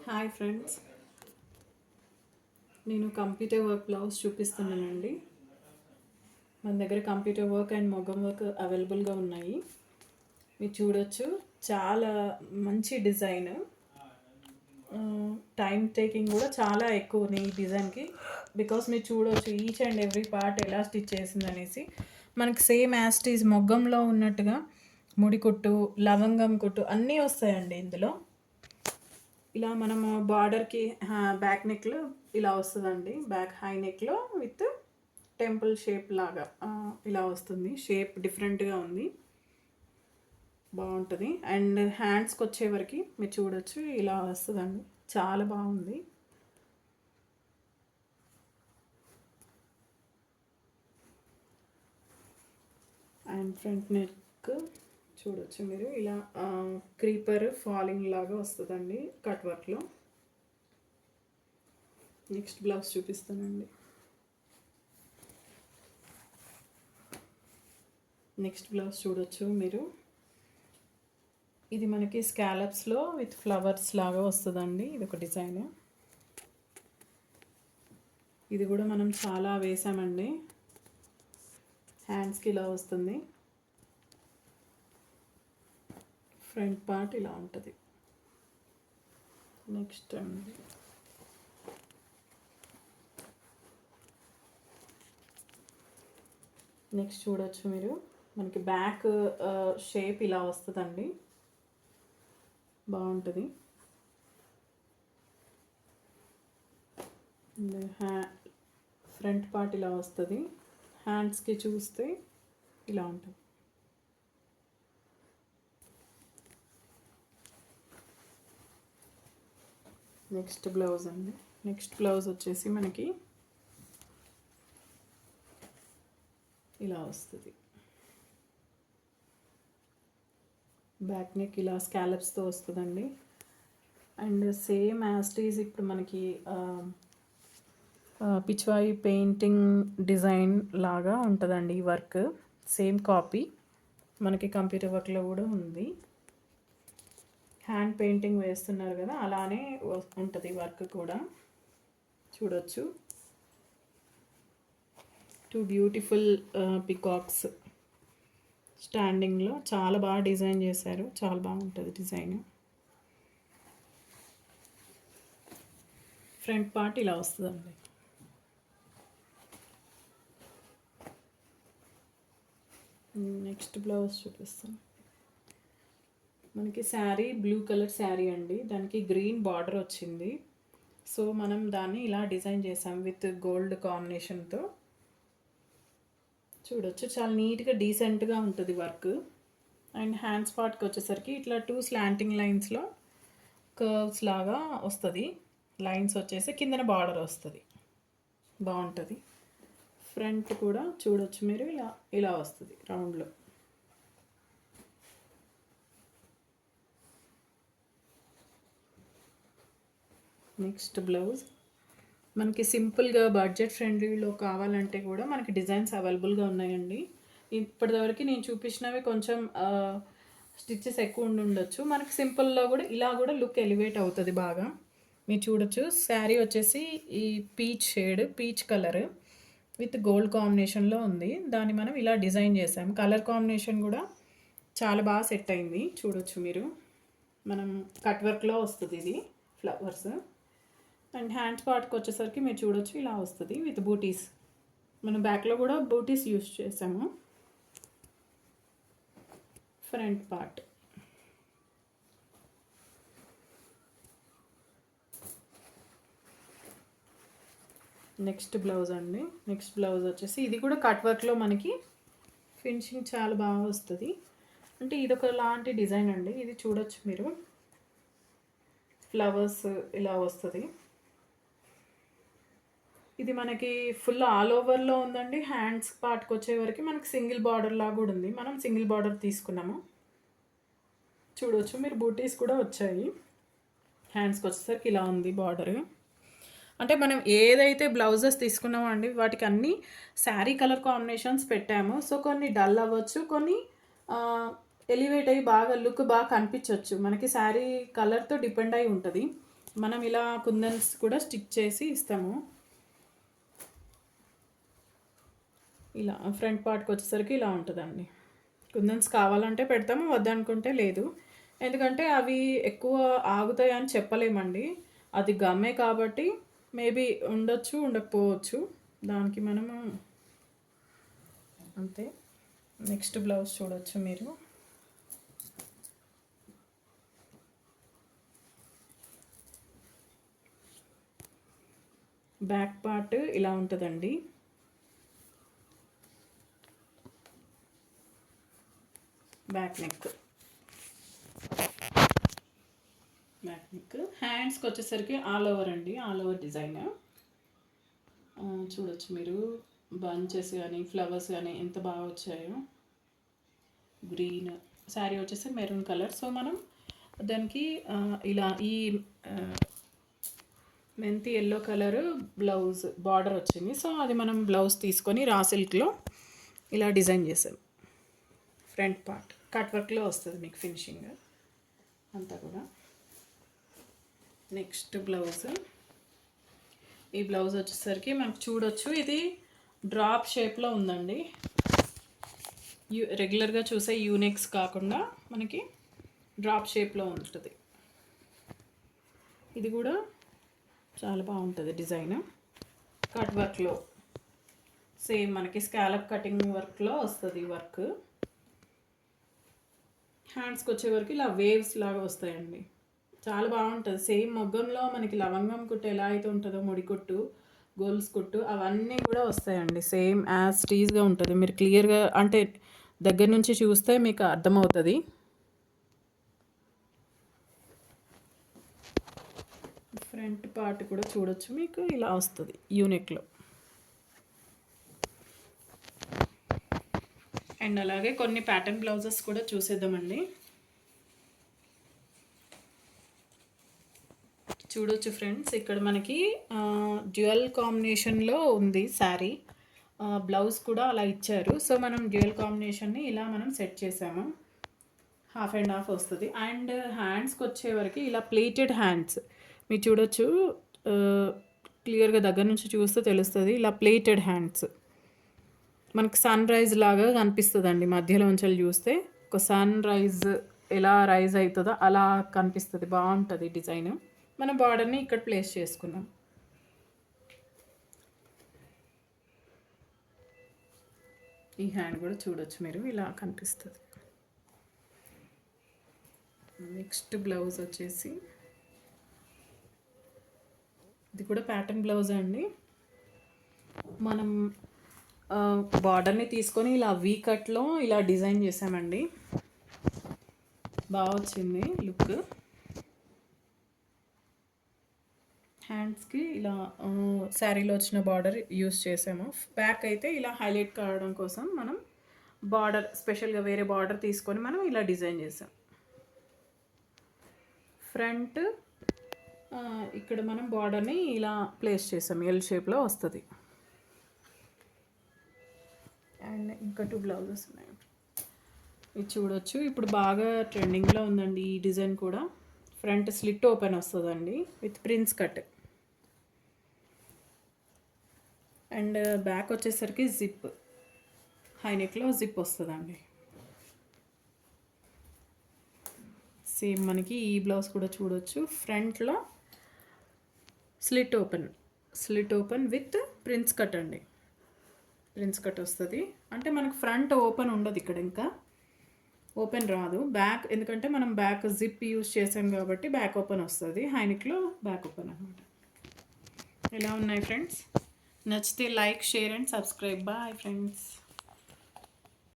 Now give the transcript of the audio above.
Hi friends, నేను computer work blouse చూపిస్తున్నానండి. మన దగ్గర కంప్యూటర్ వర్క్ అండ్ మొగం వర్క్ అవైలబుల్గా ఉన్నాయి. మీరు చూడొచ్చు, చాలా మంచి డిజైన్. టైం టేకింగ్ కూడా చాలా ఎక్కువ ఈ డిజైన్కి. బికాస్ మీరు చూడొచ్చు ఈచ్ అండ్ ఎవ్రీ పార్ట్ ఎలా స్టిచ్ చేసింది అనేసి. మనకి సేమ్ యాస్టీస్ మొగ్గంలో ఉన్నట్టుగా ముడి కుట్టు, లవంగం కుట్టు అన్నీ వస్తాయండి ఇందులో. ఇలా మనము బార్డర్కి బ్యాక్ నెక్లో ఇలా వస్తుందండి. బ్యాక్ హై నెక్లో విత్ టెంపుల్ షేప్ లాగా ఇలా వస్తుంది. షేప్ డిఫరెంట్గా ఉంది, బాగుంటుంది. అండ్ హ్యాండ్స్కి వచ్చేవరకు మీరు చూడొచ్చు ఇలా వస్తుందండి, చాలా బాగుంది. అండ్ ఫ్రంట్ నెక్ చూడొచ్చు మీరు, ఇలా క్రీపర్ ఫాలింగ్ లాగా వస్తుందండి కట్ వర్క్లో. నెక్స్ట్ బ్లౌజ్ చూపిస్తానండి. నెక్స్ట్ బ్లౌజ్ చూడొచ్చు మీరు, ఇది మనకి స్కాలప్స్లో విత్ ఫ్లవర్స్ లాగా వస్తుందండి. ఇది ఒక డిజైన్. ఇది కూడా మనం చాలా వేసామండి. హ్యాండ్స్కి ఇలా వస్తుంది. ఫ్రంట్ పార్ట్ ఇలా ఉంటుంది. నెక్స్ట్ అండి, నెక్స్ట్ చూడొచ్చు మీరు, మనకి బ్యాక్ షేప్ ఇలా వస్తుందండి, బాగుంటుంది. ఫ్రంట్ పార్ట్ ఇలా వస్తుంది. హ్యాండ్స్కి చూస్తే ఇలా ఉంటుంది. నెక్స్ట్ బ్లౌజ్ అండి. నెక్స్ట్ బ్లౌజ్ వచ్చేసి మనకి ఇలా వస్తుంది. బ్యాక్ నెక్ ఇలా స్కాలప్స్తో వస్తుందండి. అండ్ సేమ్ యాస్టీస్ ఇప్పుడు మనకి పిచ్వాయి పెయింటింగ్ డిజైన్ లాగా ఉంటుందండి ఈ వర్క్. సేమ్ కాపీ మనకి కంప్యూటర్ వర్క్లో కూడా ఉంది. హ్యాండ్ పెయింటింగ్ వేస్తున్నారు కదా, అలానే ఉంటుంది వర్క్ కూడా. చూడొచ్చు, టూ బ్యూటిఫుల్ పికాక్స్ స్టాండింగ్లో చాలా బాగా డిజైన్ చేశారు, చాలా బాగుంటుంది డిజైన్. ఫ్రంట్ పార్ట్ ఇలా వస్తుందండి. నెక్స్ట్ బ్లౌజ్ చూపిస్తాను. మనకి శారీ బ్లూ కలర్ శారీ అండి, దానికి గ్రీన్ బార్డర్ వచ్చింది. సో మనం దాన్ని ఇలా డిజైన్ చేసాం విత్ గోల్డ్ కాంబినేషన్తో. చూడొచ్చు, చాలా నీట్గా డీసెంట్గా ఉంటుంది వర్క్. అండ్ హ్యాండ్స్ పార్ట్కి వచ్చేసరికి ఇట్లా టూ స్లాంటింగ్ లైన్స్లో కర్వ్స్ లాగా వస్తుంది. లైన్స్ వచ్చేసి కిందన బార్డర్ వస్తుంది, బాగుంటుంది. ఫ్రంట్ కూడా చూడొచ్చు మీరు, ఇలా ఇలా వస్తుంది రౌండ్లో. నెక్స్ట్ బ్లౌజ్ మనకి సింపుల్గా బడ్జెట్ ఫ్రెండ్లీలో కావాలంటే కూడా మనకి డిజైన్స్ అవైలబుల్గా ఉన్నాయండి. ఇప్పటివరకు నేను చూపించినవి కొంచెం స్టిచ్చెస్ ఎక్కువ ఉండొచ్చు. మనకి సింపుల్లో కూడా ఇలా కూడా లుక్ ఎలివేట్ అవుతుంది బాగా. మీరు చూడొచ్చు, శారీ వచ్చేసి ఈ peach shade, peach colour with gold కాంబినేషన్లో ఉంది. దాన్ని మనం ఇలా డిజైన్ చేసాం. కలర్ కాంబినేషన్ కూడా చాలా బాగా సెట్ అయింది. చూడొచ్చు మీరు, మనం కట్ వర్క్లో వస్తుంది ఇది ఫ్లవర్స్. అండ్ హ్యాండ్స్ పార్ట్కి వచ్చేసరికి మీరు చూడొచ్చు ఇలా వస్తుంది విత్ బూటీస్. మనం బ్యాక్లో కూడా బూటీస్ యూస్ చేసాము. ఫ్రంట్ పార్ట్ నెక్స్ట్ బ్లౌజ్ అండి. నెక్స్ట్ బ్లౌజ్ వచ్చేసి ఇది కూడా కట్ వర్క్లో మనకి ఫినిషింగ్ చాలా బాగా వస్తుంది. అంటే ఇది ఒక లాంటి డిజైన్ అండి. ఇది చూడొచ్చు మీరు, ఫ్లవర్స్ ఇలా వస్తుంది. ఇది మనకి ఫుల్ ఆల్ ఓవర్లో ఉందండి. హ్యాండ్స్ పార్ట్కి వచ్చేవరకు మనకి సింగిల్ బార్డర్ లాగా కూడా ఉంది. మనం సింగిల్ బార్డర్ తీసుకున్నాము. చూడవచ్చు మీరు, బూటీస్ కూడా వచ్చాయి. హ్యాండ్స్కి వచ్చేసరికి ఇలా ఉంది బార్డర్. అంటే మనం ఏదైతే బ్లౌజెస్ తీసుకున్నామో అండి, వాటికి అన్నీ శారీ కలర్ కాంబినేషన్స్ పెట్టాము. సో కొన్ని డల్ అవ్వచ్చు, కొన్ని ఎలివేట్ అయ్యి బాగా లుక్ బాగా కనిపించవచ్చు. మనకి శారీ కలర్తో డిపెండ్ అయి ఉంటుంది. మనం ఇలా కుందన్స్ కూడా స్టిక్ చేసి ఇస్తాము. ఇలా ఫ్రంట్ పార్ట్కి వచ్చేసరికి ఇలా ఉంటుందండి. కుందన్స్ కావాలంటే పెడతాము, వద్దనుకుంటే లేదు. ఎందుకంటే అవి ఎక్కువ ఆగుతాయి అని చెప్పలేమండి. అది గమ్మే కాబట్టి మేబీ ఉండొచ్చు, ఉండకపోవచ్చు. దానికి మనము అంతే. నెక్స్ట్ బ్లౌజ్ చూడొచ్చు మీరు. బ్యాక్ పార్ట్ ఇలా ఉంటుందండి. బ్యాక్ నెక్ హ్యాండ్స్కి వచ్చేసరికి ఆల్ ఓవర్ అండి, ఆల్ ఓవర్ డిజైన్. చూడొచ్చు మీరు బంచెస్ కానీ ఫ్లవర్స్ కానీ ఎంత బాగా వచ్చాయో. గ్రీన్ శారీ వచ్చేసి మెరూన్ కలర్. సో మనం దానికి ఇలా ఈ మెంతి ఎల్లో కలర్ బ్లౌజ్ బార్డర్ వచ్చింది. సో అది మనం బ్లౌజ్ తీసుకొని రా సిల్క్లో ఇలా డిజైన్ చేసాం. ఫ్రంట్ పార్ట్ కట్ వర్క్లో వస్తుంది మీకు ఫినిషింగ్ అంతా కూడా. నెక్స్ట్ బ్లౌజ్, ఈ బ్లౌజ్ వచ్చేసరికి మనకు చూడొచ్చు ఇది డ్రాప్ షేప్లో ఉందండి. రెగ్యులర్గా చూసే యూనిక్స్ కాకుండా మనకి డ్రాప్ షేప్లో ఉంటుంది. ఇది కూడా చాలా బాగుంటుంది డిజైన్. కట్ వర్క్లో సేమ్ మనకి స్కాలప్ కటింగ్ వర్క్లో వస్తుంది వర్క్. హ్యాండ్స్కి వచ్చే వరకు ఇలా వేవ్స్ లాగా వస్తాయండి. చాలా బాగుంటుంది. సేమ్ మొగ్గంలో మనకి లవంగం కుట్టు ఎలా అయితే ఉంటుందో, ముడి కుట్టు, గోల్స్ కుట్టు అవన్నీ కూడా వస్తాయండి. సేమ్ యాజ్ టీజ్గా ఉంటుంది. మీరు క్లియర్గా అంటే దగ్గర నుంచి చూస్తే మీకు అర్థమవుతుంది. ఫ్రంట్ పార్ట్ కూడా చూడొచ్చు మీకు ఇలా వస్తుంది యూనిక్లో. అండ్ అలాగే కొన్ని ప్యాటర్న్ బ్లౌజెస్ కూడా చూసేద్దామండి. చూడొచ్చు ఫ్రెండ్స్, ఇక్కడ మనకి డ్యూయల్ కాంబినేషన్లో ఉంది శారీ. బ్లౌజ్ కూడా అలా ఇచ్చారు. సో మనం డ్యూయల్ కాంబినేషన్ని ఇలా మనం సెట్ చేసాము. హాఫ్ అండ్ హాఫ్ వస్తుంది. అండ్ హ్యాండ్స్కి వచ్చేవరకు ఇలా ప్లేటెడ్ హ్యాండ్స్ మీరు చూడొచ్చు. క్లియర్గా దగ్గర నుంచి చూస్తే తెలుస్తుంది. ఇలా ప్లేటెడ్ హ్యాండ్స్ మనకు సన్ రైజ్ లాగా కనిపిస్తుందండి. మధ్యలో ఉంచాలి చూస్తే ఒక సన్ రైజ్ ఎలా రైజ్ అవుతుందో అలా కనిపిస్తుంది. బాగుంటుంది డిజైన్. మన బార్డర్ని ఇక్కడ ప్లేస్ చేసుకున్నాం. ఈ హ్యాండ్ కూడా చూడొచ్చు మీరు ఇలా కనిపిస్తుంది. నెక్స్ట్ బ్లౌజ్ వచ్చేసి ఇది కూడా ప్యాటర్న్ బ్లౌజ్ అండి. మనం బార్డర్ని తీసుకొని ఇలా వీ కట్లో ఇలా డిజైన్ చేసామండి. బాగా వచ్చింది లుక్. హ్యాండ్స్కి ఇలా శారీలో వచ్చిన బార్డర్ యూస్ చేసాము. బ్యాక్ అయితే ఇలా హైలైట్ కావడం కోసం మనం బార్డర్ స్పెషల్గా వేరే బార్డర్ తీసుకొని మనం ఇలా డిజైన్ చేసాం. ఫ్రంట్ ఇక్కడ మనం బార్డర్ని ఇలా ప్లేస్ చేసాం. ఎల్ షేప్లో వస్తుంది. అండ్ ఇంకా 2 బ్లౌజెస్ ఉన్నాయి. ఇది చూడొచ్చు. ఇప్పుడు బాగా ట్రెండింగ్లో ఉందండి ఈ డిజైన్ కూడా. ఫ్రంట్ స్లిట్ ఓపెన్ వస్తుందండి with prince cut. And back వచ్చేసరికి జిప్, హైనెక్లో జిప్ వస్తుందండి. సేమ్ మనకి ఈ బ్లౌజ్ కూడా చూడొచ్చు. ఫ్రంట్లో slit open with prince cut అండి. ప్రిన్స్ కట్ వస్తుంది. అంటే మనకు ఫ్రంట్ ఓపెన్ ఉండదు, ఇక్కడ ఇంకా ఓపెన్ రాదు. బ్యాక్ ఎందుకంటే మనం బ్యాక్ జిప్ యూజ్ చేసాం కాబట్టి బ్యాక్ ఓపెన్ వస్తుంది. హైనెక్లో బ్యాక్ ఓపెన్ అనమాట. ఎలా ఉన్నాయి ఫ్రెండ్స్? నచ్చితే like, share and subscribe. Bye friends.